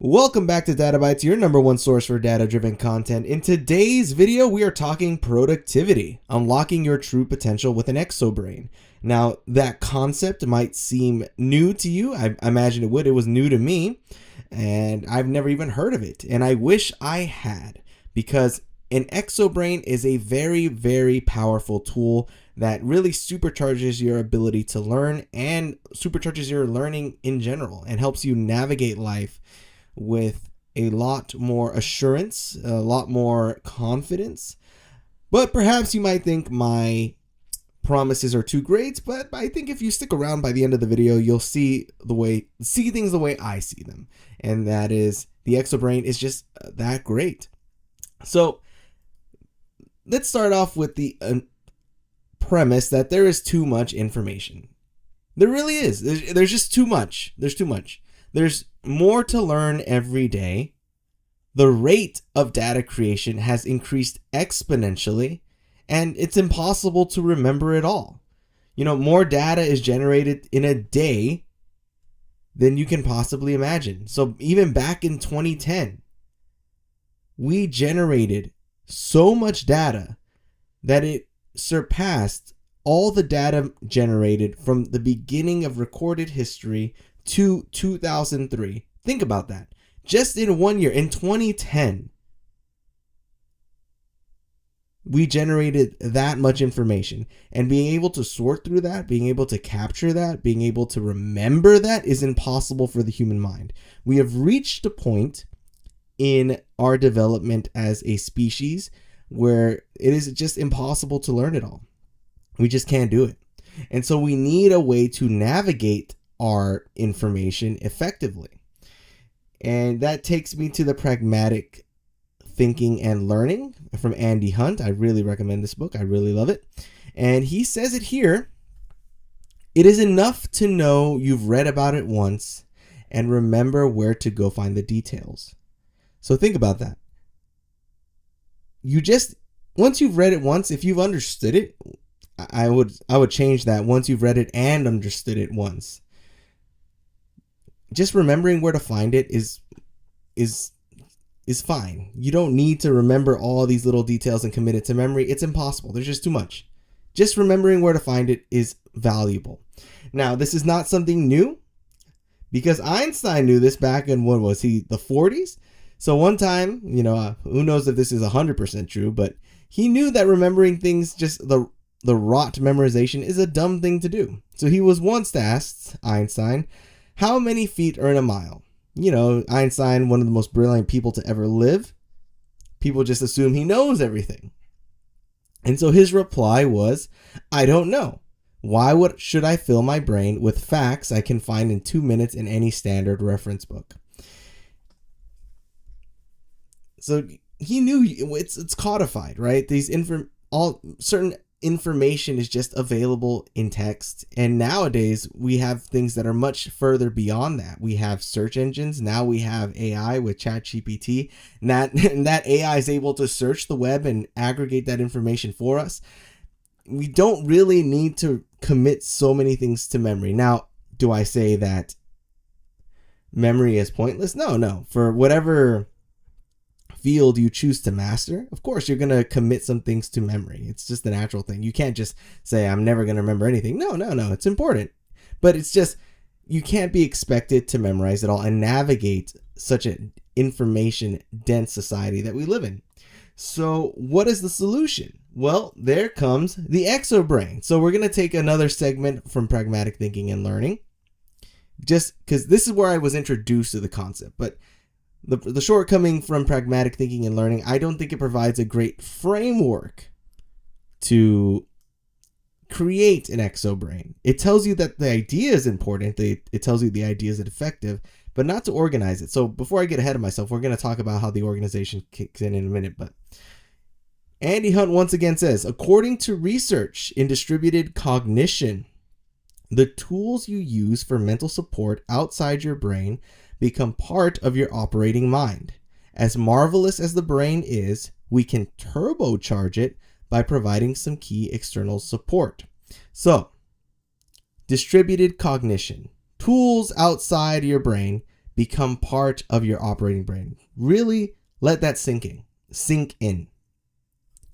Welcome back to DataBytez, your number one source for data-driven content. In today's video, we are talking productivity, unlocking your true potential with an Exo-Brain. Now, that concept might seem new to you. I imagine it would. It was new to me, and I've never even heard of it. And I wish I had, because an Exo-Brain is a very, very powerful tool that really supercharges your ability to learn and supercharges your learning in general and helps you navigate life with a lot more assurance, a lot more confidence. But perhaps you might think my promises are too great, but I think if you stick around by the end of the video, you'll see things the way I see them. And that is, the Exo-Brain is just that great. So let's start off with the premise that there is too much information. There really is. There's just too much. There's too much. There's more to learn every day. The rate of data creation has increased exponentially, and it's impossible to remember it all. More data is generated in a day than you can possibly imagine. So even back in 2010, we generated so much data that it surpassed all the data generated from the beginning of recorded history to 2003. Think about that. Just in 1 year, in 2010, we generated that much information. And being able to sort through that, being able to capture that, being able to remember that is impossible for the human mind. We have reached a point in our development as a species where it is just impossible to learn it all. We just can't do it. And so we need a way to navigate our information effectively. And that takes me to the Pragmatic Thinking and Learning from Andy Hunt. I really recommend this book. I really love it. And he says it here: it is enough to know you've read about it once and remember where to go find the details. So think about that. Once you've read it once, if you've understood it, I would change that. Once you've read it and understood it once. Just remembering where to find it is fine. You don't need to remember all these little details and commit it to memory. It's impossible. There's just too much. Just remembering where to find it is valuable. Now, this is not something new, because Einstein knew this back in, what was he, the 40s? So one time, who knows if this is 100% true, but he knew that remembering things, just the rote memorization, is a dumb thing to do. So he was once asked, Einstein, how many feet are in a mile? Einstein, one of the most brilliant people to ever live. People just assume he knows everything. And so his reply was, I don't know. Why should I fill my brain with facts I can find in 2 minutes in any standard reference book? So he knew it's codified, right? Certain information is just available in text. And nowadays we have things that are much further beyond that. We have search engines. Now we have AI with ChatGPT. And that AI is able to search the web and aggregate that information for us. We don't really need to commit so many things to memory. Now, do I say that memory is pointless? No. For whatever field you choose to master, of course you're going to commit some things to memory. It's just a natural thing. You can't just say, I'm never going to remember anything. No, it's important. But it's just, you can't be expected to memorize it all and navigate such an information dense society that we live in. So what is the solution? Well, there comes the Exo-Brain. So we're going to take another segment from Pragmatic Thinking and Learning, just because this is where I was introduced to the concept. But the shortcoming from Pragmatic Thinking and Learning, I don't think it provides a great framework to create an Exo-Brain. It tells you that the idea is important. It tells you the idea is effective, but not to organize it. So before I get ahead of myself, we're going to talk about how the organization kicks in a minute. But Andy Hunt once again says, according to research in distributed cognition, the tools you use for mental support outside your brain become part of your operating mind. As marvelous as the brain is, we can turbocharge it by providing some key external support. So, distributed cognition, tools outside your brain become part of your operating brain. Really let that sink in.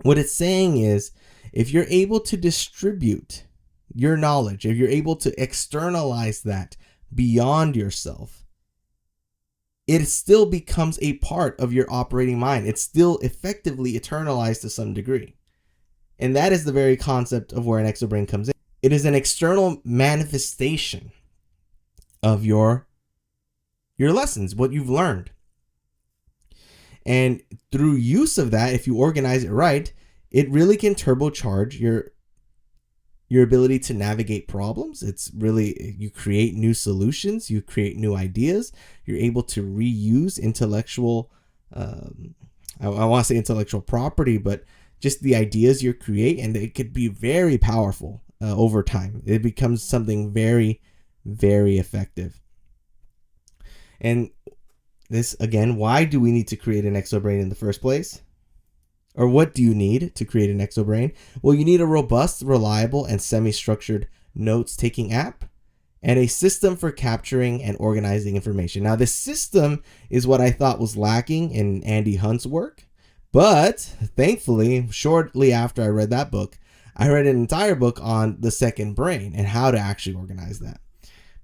What it's saying is, if you're able to distribute your knowledge, if you're able to externalize that beyond yourself, it still becomes a part of your operating mind. It's still effectively eternalized to some degree. And that is the very concept of where an Exo-Brain comes in. It is an external manifestation of your lessons, what you've learned. And through use of that, if you organize it right, it really can turbocharge your ability to navigate problems. It's really, you create new solutions, you create new ideas, you're able to reuse intellectual, I want to say intellectual property, but just the ideas you create, and it could be very powerful over time. It becomes something very, very effective. And this, again, why do we need to create an Exo-Brain in the first place? Or what do you need to create an Exo-Brain? Well, you need a robust, reliable, and semi-structured notes-taking app and a system for capturing and organizing information. Now, this system is what I thought was lacking in Andy Hunt's work, but thankfully, shortly after I read that book, I read an entire book on the second brain and how to actually organize that.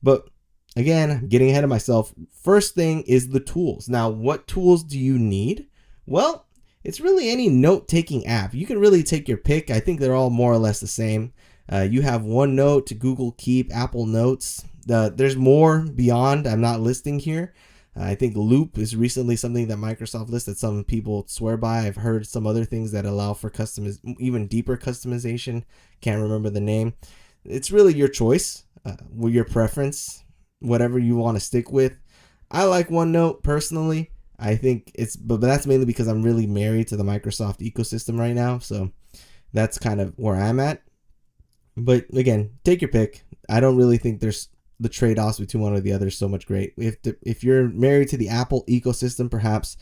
But again, I'm getting ahead of myself. First thing is the tools. Now, what tools do you need? Well, it's really any note-taking app. You can really take your pick. I think they're all more or less the same. You have OneNote, Google Keep, Apple Notes. There's more beyond I'm not listing here. I think Loop is recently something that Microsoft lists that some people swear by. I've heard some other things that allow for even deeper customization. Can't remember the name. It's really your choice, your preference, whatever you want to stick with. I like OneNote personally. I think but that's mainly because I'm really married to the Microsoft ecosystem right now. So that's kind of where I'm at. But again, take your pick. I don't really think there's the trade-offs between one or the other is so much great. If you're married to the Apple ecosystem, perhaps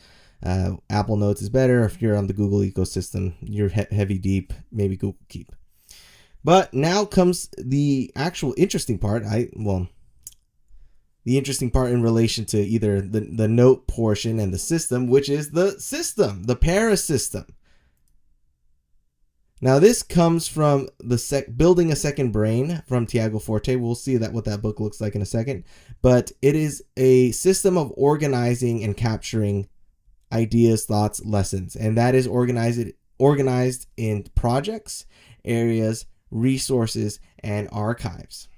Apple Notes is better. If you're on the Google ecosystem, you're heavy deep, maybe Google Keep. But now comes the actual interesting part. The interesting part in relation to either the note portion and the system, which is the system, the parasystem. Now, this comes from Building a Second Brain from Tiago Forte. We'll see what that book looks like in a second. But it is a system of organizing and capturing ideas, thoughts, lessons. And that is organized in projects, areas, resources, and archives.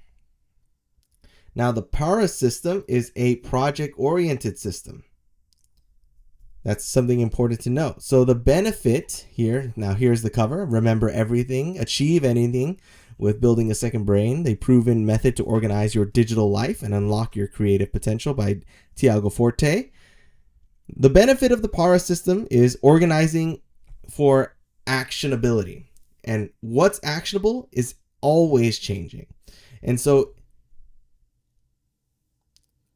Now, the parasystem is a project-oriented system. That's something important to note. So the benefit here, now here's the cover. Remember everything, achieve anything with Building a Second Brain, the proven method to organize your digital life and unlock your creative potential by Tiago Forte. The benefit of the parasystem is organizing for actionability. And what's actionable is always changing. And so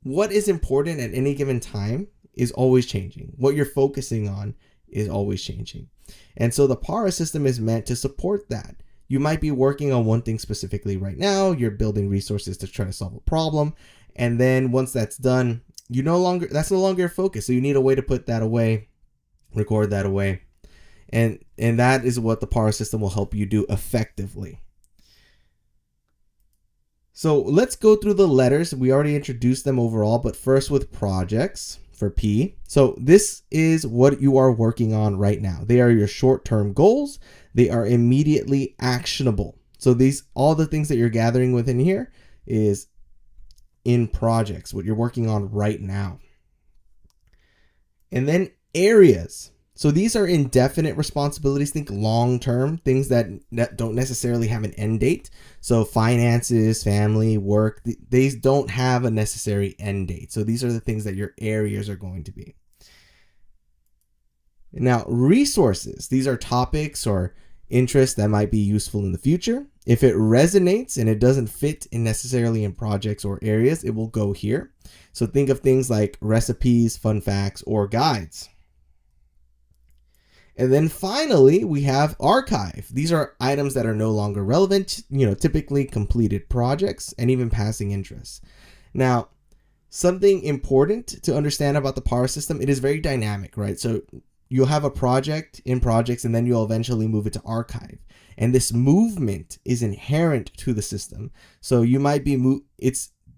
what is important at any given time is always changing. What you're focusing on is always changing. And so the parasystem is meant to support that. You might be working on one thing specifically right now. You're building resources to try to solve a problem. And then once that's done, that's no longer your focus. So you need a way to put that away, record that away. And that is what the parasystem will help you do effectively. So let's go through the letters. We already introduced them overall, but first with projects for P. So this is what you are working on right now. They are your short-term goals. They are immediately actionable. So all the things that you're gathering within here is in projects, what you're working on right now. And then areas. So these are indefinite responsibilities. Think long-term, things that don't necessarily have an end date. So finances, family, work, these don't have a necessary end date. So these are the things that your areas are going to be. Now, resources. These are topics or interests that might be useful in the future. If it resonates and it doesn't fit necessarily in projects or areas, it will go here. So think of things like recipes, fun facts, or guides. And then finally, we have archive. These are items that are no longer relevant, typically completed projects and even passing interests. Now, Something important to understand about the Para system, it is very dynamic, right? So you'll have a project in projects, and then you'll eventually move it to archive. And this movement is inherent to the system. So you might be,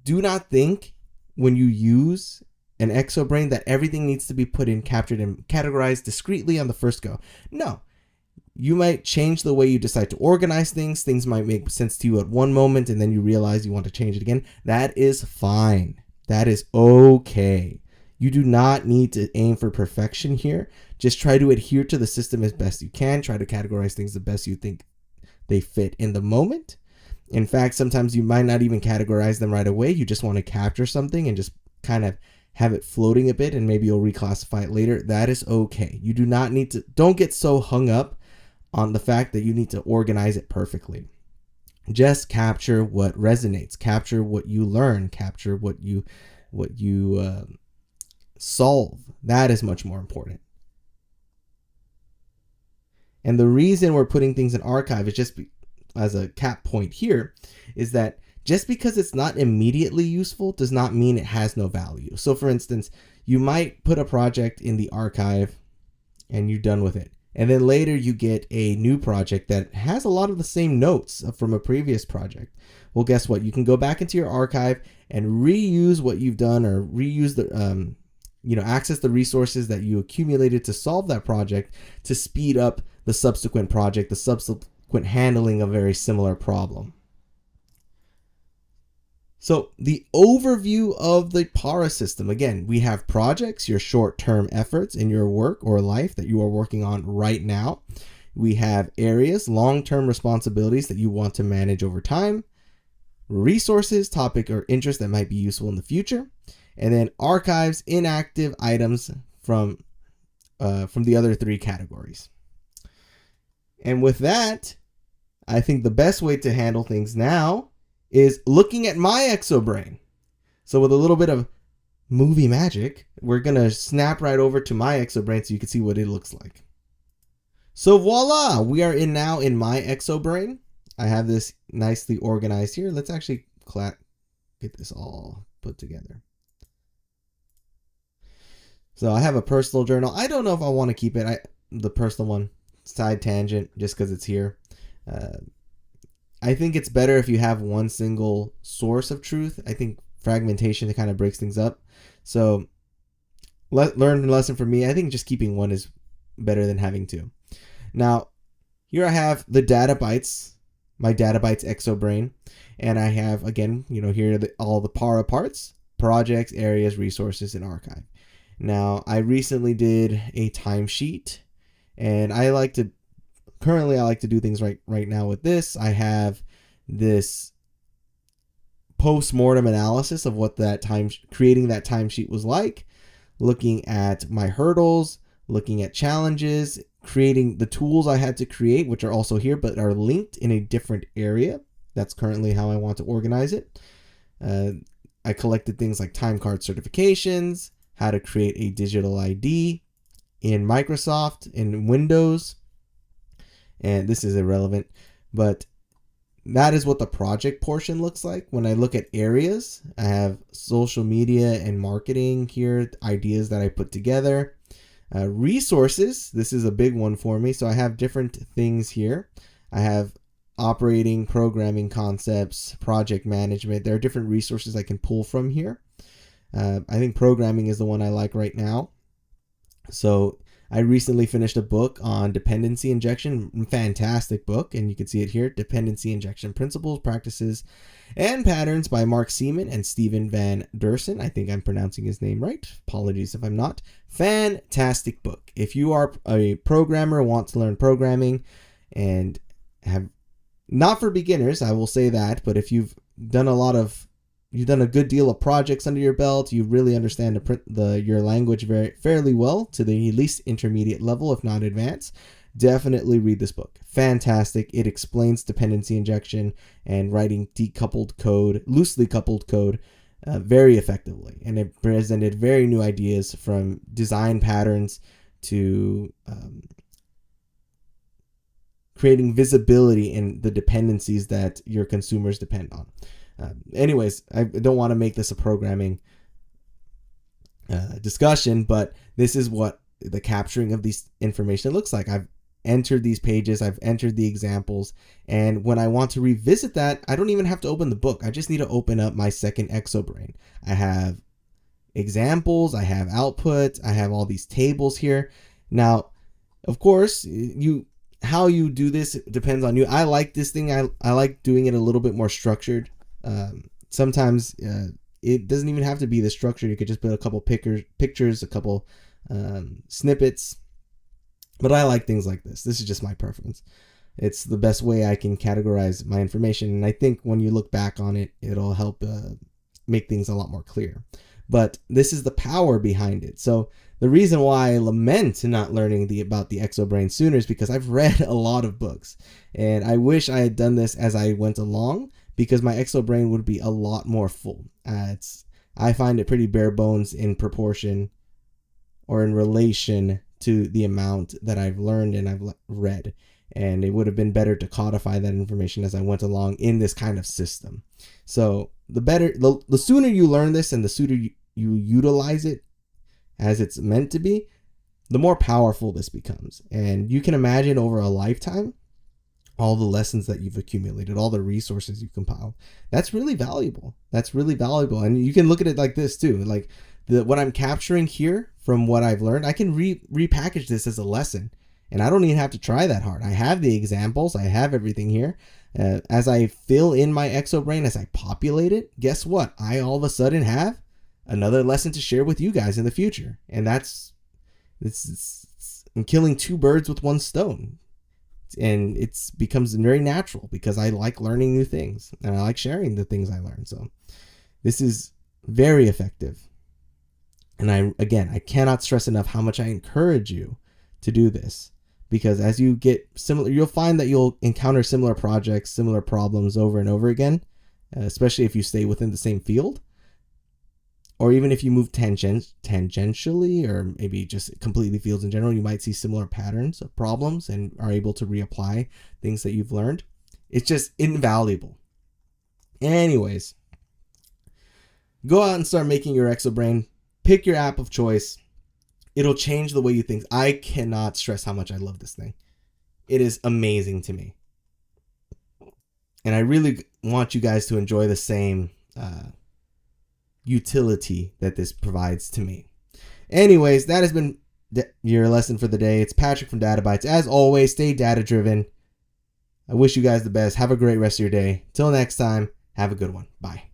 do not think when you use an Exo-Brain that everything needs to be put in, captured, and categorized discreetly on the first go. No. You might change the way you decide to organize things. Things might make sense to you at one moment, and then you realize you want to change it again. That is fine. That is okay. You do not need to aim for perfection here. Just try to adhere to the system as best you can. Try to categorize things the best you think they fit in the moment. In fact, sometimes you might not even categorize them right away. You just want to capture something and just kind of have it floating a bit, and maybe you'll reclassify it later. That is okay. You do not need to, don't get so hung up on the fact that you need to organize it perfectly. Just capture what resonates, capture what you learn, capture what you solve. That is much more important. And the reason we're putting things in archive is just as a cap point here, is that just because it's not immediately useful does not mean it has no value. So for instance, you might put a project in the archive and you're done with it. And then later you get a new project that has a lot of the same notes from a previous project. Well, guess what? You can go back into your archive and reuse what you've done, or reuse the, access the resources that you accumulated to solve that project to speed up the subsequent project, the subsequent handling of a very similar problem. So the overview of the Para system, again, we have projects, your short-term efforts in your work or life that you are working on right now. We have areas, long-term responsibilities that you want to manage over time, resources, topic, or interest that might be useful in the future, and then archives, inactive items from the other three categories. And with that, I think the best way to handle things now is looking at my Exo-Brain. So with a little bit of movie magic, we're going to snap right over to my Exo-Brain so you can see what it looks like. So voila, we are now in my Exo-Brain. I have this nicely organized here. Let's actually get this all put together. So I have a personal journal. I don't know if I want to keep it, the personal one, side tangent, just because it's here. I think it's better if you have one single source of truth. I think fragmentation kind of breaks things up. So learn a lesson from me. I think just keeping one is better than having two. Now, here I have the DataBytez, my DataBytez Exo-Brain. And I have, again, here are all the Para parts, projects, areas, resources, and archive. Now, I recently did a timesheet, and currently I like to do things right now with this. I have this post-mortem analysis of what creating that timesheet was like, looking at my hurdles, looking at challenges, creating the tools I had to create, which are also here, but are linked in a different area. That's currently how I want to organize it. I collected things like time card certifications, how to create a digital ID in Microsoft, in Windows, and this is irrelevant, but that is what the project portion looks like. When I look at areas, I have social media and marketing here, ideas that I put together. Resources, this is a big one for me. So I have different things here. I have operating, programming concepts, project management. There are different resources I can pull from here. I think programming is the one I like right now. So I recently finished a book on dependency injection, fantastic book, and you can see it here, Dependency Injection Principles, Practices, and Patterns by Mark Seaman and Stephen Van Dersen. I think I'm pronouncing his name right. Apologies if I'm not. Fantastic book. If you are a programmer, want to learn programming, and have, not for beginners, I will say that, but if you've done a good deal of projects under your belt, you really understand your language fairly well to the at least intermediate level, if not advanced, definitely read this book. Fantastic. It explains dependency injection and writing decoupled code, loosely coupled code, very effectively. And it presented very new ideas, from design patterns to creating visibility in the dependencies that your consumers depend on. Anyways, I don't want to make this a programming discussion, but this is what the capturing of these information looks like. I've entered these pages, I've entered the examples, and when I want to revisit that, I don't even have to open the book. I just need to open up my second Exo-Brain. I have examples, I have output, I have all these tables here. Now, of course, how you do this depends on you. I like this thing. I like doing it a little bit more structured. Sometimes it doesn't even have to be this structured. You could just put a couple pictures, a couple snippets. But I like things like this. This is just my preference. It's the best way I can categorize my information. And I think when you look back on it, it'll help make things a lot more clear. But this is the power behind it. So the reason why I lament not learning about the Exo-Brain sooner is because I've read a lot of books. And I wish I had done this as I went along, because my Exo-Brain would be a lot more full. I find it pretty bare bones in proportion or in relation to the amount that I've learned and I've read. And it would have been better to codify that information as I went along in this kind of system. So the sooner you learn this and the sooner you utilize it as it's meant to be, the more powerful this becomes. And you can imagine over a lifetime, all the lessons that you've accumulated, all the resources you've compiled. That's really valuable. That's really valuable. And you can look at it like this too. Like what I'm capturing here from what I've learned, I can repackage this as a lesson. And I don't even have to try that hard. I have the examples. I have everything here. As I fill in my Exo-Brain, as I populate it, guess what? I all of a sudden have another lesson to share with you guys in the future. And I'm killing two birds with one stone. And it becomes very natural because I like learning new things and I like sharing the things I learn. So this is very effective. And I cannot stress enough how much I encourage you to do this, because as you get similar, you'll find that you'll encounter similar projects, similar problems over and over again, especially if you stay within the same field. Or even if you move tangentially, or maybe just completely fields in general, you might see similar patterns of problems and are able to reapply things that you've learned. It's just invaluable. Anyways, go out and start making your Exo-Brain. Pick your app of choice. It'll change the way you think. I cannot stress how much I love this thing. It is amazing to me. And I really want you guys to enjoy the same utility that this provides to me. Anyways, that has been your lesson for the day. It's Patrick from DataBytez. As always, stay data driven. I wish you guys the best. Have a great rest of your day. Till next time, have a good one. Bye.